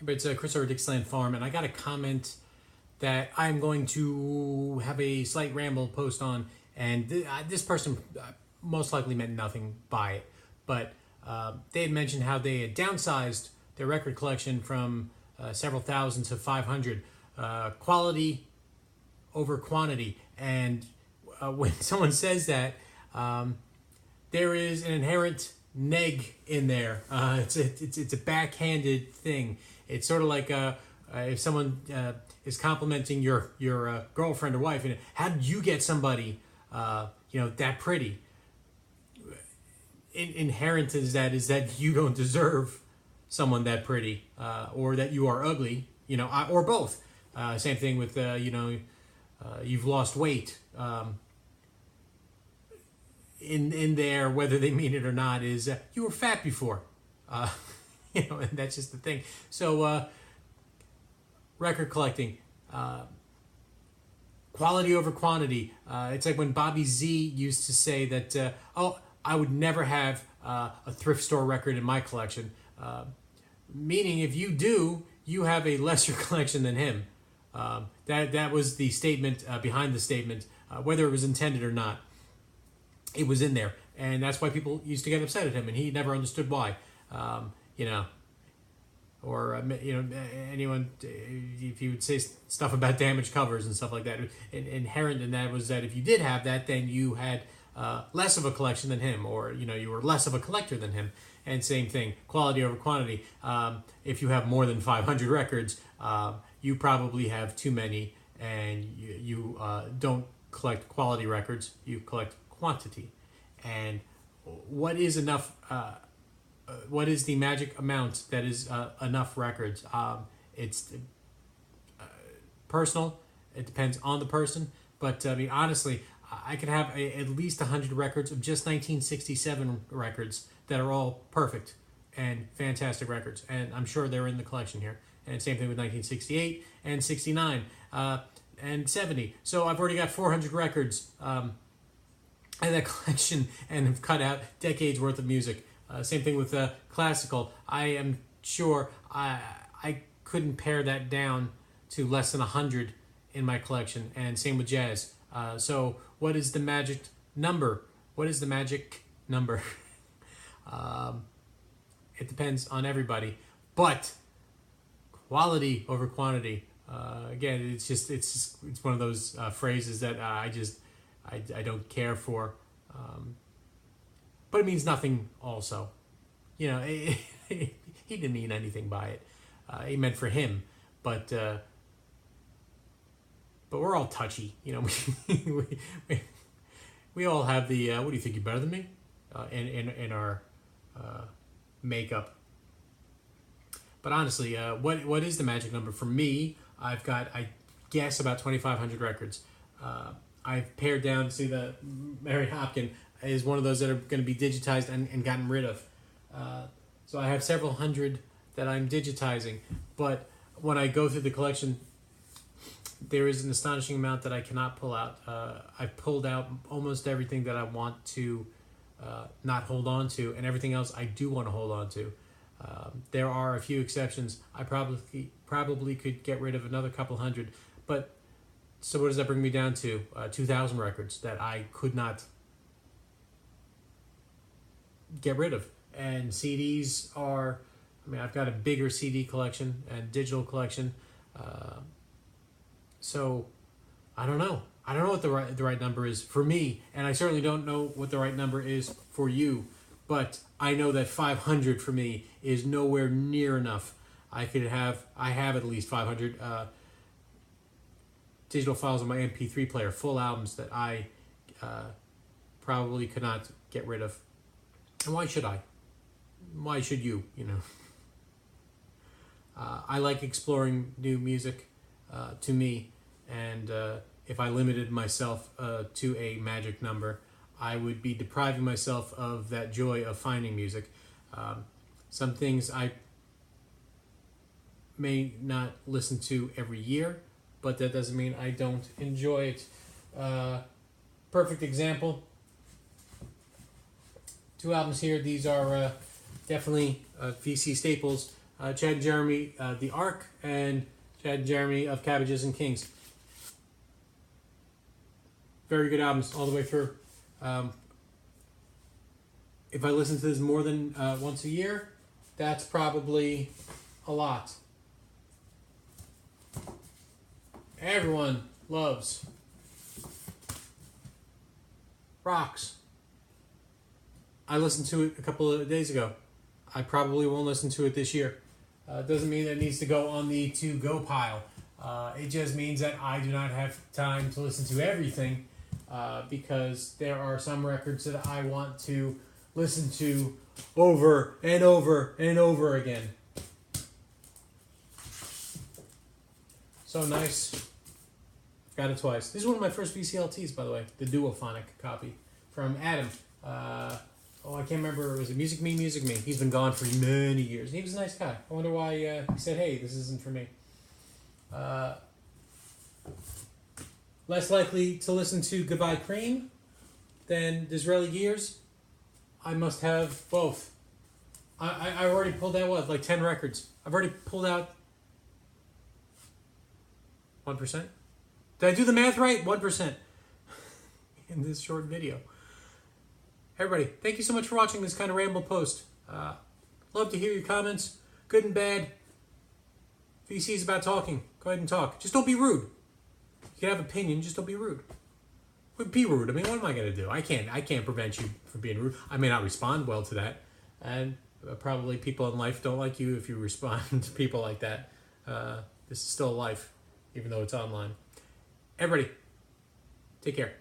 It's Chris over Dixieland Farm, and I got a comment that I'm going to have a slight ramble post on, and this person most likely meant nothing by it, but they had mentioned how they had downsized their record collection from several thousand to 500, quality over quantity, and when someone says that, there is an inherent neg in there. It's a backhanded thing. It's sort of like if someone is complimenting your girlfriend or wife, and how did you get somebody that pretty? Inherent is that you don't deserve someone that pretty, or that you are ugly, or both. Same thing with you've lost weight. In there, whether they mean it or not, is you were fat before, and that's just the thing. So record collecting, quality over quantity. It's like when Bobby Z used to say that, I would never have a thrift store record in my collection, meaning if you do, you have a lesser collection than him. That was the statement behind the statement, whether it was intended or not. It was in there, and that's why people used to get upset at him, and he never understood why. Or anyone, if he would say stuff about damaged covers and stuff like that, inherent in that was that if you did have that, then you had less of a collection than him, or you were less of a collector than him. And same thing, quality over quantity. If you have more than 500 records, you probably have too many, and you don't collect quality records. You collect quantity. And what is enough? What is the magic amount that is enough records? It's personal. It depends on the person. But I mean, honestly, I could have at least 100 records of just 1967 records that are all perfect and fantastic records. And I'm sure they're in the collection here. And same thing with 1968 and 69 and 70. So I've already got 400 records in that collection, and have cut out decades worth of music. Same thing with classical. I am sure I couldn't pare that down to less than 100 in my collection, and same with jazz. So what is the magic number? What is the magic number? It depends on everybody, but quality over quantity. Again, it's one of those phrases that I don't care for, but it means nothing. Also, he didn't mean anything by it. He meant for him, but we're all touchy. We all have the what do you think, you're better than me, in our makeup. But honestly, what is the magic number for me? I've got, I guess, about 2,500 records. I've pared down to see the Mary Hopkin is one of those that are going to be digitized and gotten rid of. So I have several hundred that I'm digitizing. But when I go through the collection, there is an astonishing amount that I cannot pull out. I've pulled out almost everything that I want to not hold on to, and everything else I do want to hold on to. There are a few exceptions. I probably could get rid of another couple hundred, but so what does that bring me down to? 2,000 records that I could not get rid of. And CDs are, I've got a bigger CD collection and digital collection. So I don't know. I don't know what the right number is for me, and I certainly don't know what the right number is for you. But I know that 500 for me is nowhere near enough. I have at least 500 digital files on my MP3 player, full albums that I probably could not get rid of. And why should I? Why should you? I like exploring new music. To me, and if I limited myself to a magic number, I would be depriving myself of that joy of finding music. Some things I may not listen to every year, but that doesn't mean I don't enjoy it. Perfect example. 2 albums here. These are definitely VC staples. Chad and Jeremy, The Ark, and Chad and Jeremy of Cabbages and Kings. Very good albums all the way through. If I listen to this more than once a year, that's probably a lot. Everyone loves Rocks. I listened to it a couple of days ago. I probably won't listen to it this year. Doesn't mean that it needs to go on the to-go pile. It just means that I do not have time to listen to everything because there are some records that I want to listen to over and over and over again. So nice. Got it twice. This is one of my first VCLTs, by the way. The duophonic copy from Adam. I can't remember. Was it Music Me, Music Me? He's been gone for many years. He was a nice guy. I wonder why he said, hey, this isn't for me. Less likely to listen to Goodbye Cream than Disraeli Gears. I must have both. I already pulled out, like 10 records. I've already pulled out 1%. Did I do the math right? 1% in this short video. Everybody, thank you so much for watching this kind of ramble post. Love to hear your comments, good and bad. VC is about talking. Go ahead and talk. Just don't be rude. You can have opinion, just don't be rude. Be rude. I mean, what am I going to do? I can't prevent you from being rude. I may not respond well to that, and probably people in life don't like you if you respond to people like that. This is still life, even though it's online. Everybody, take care.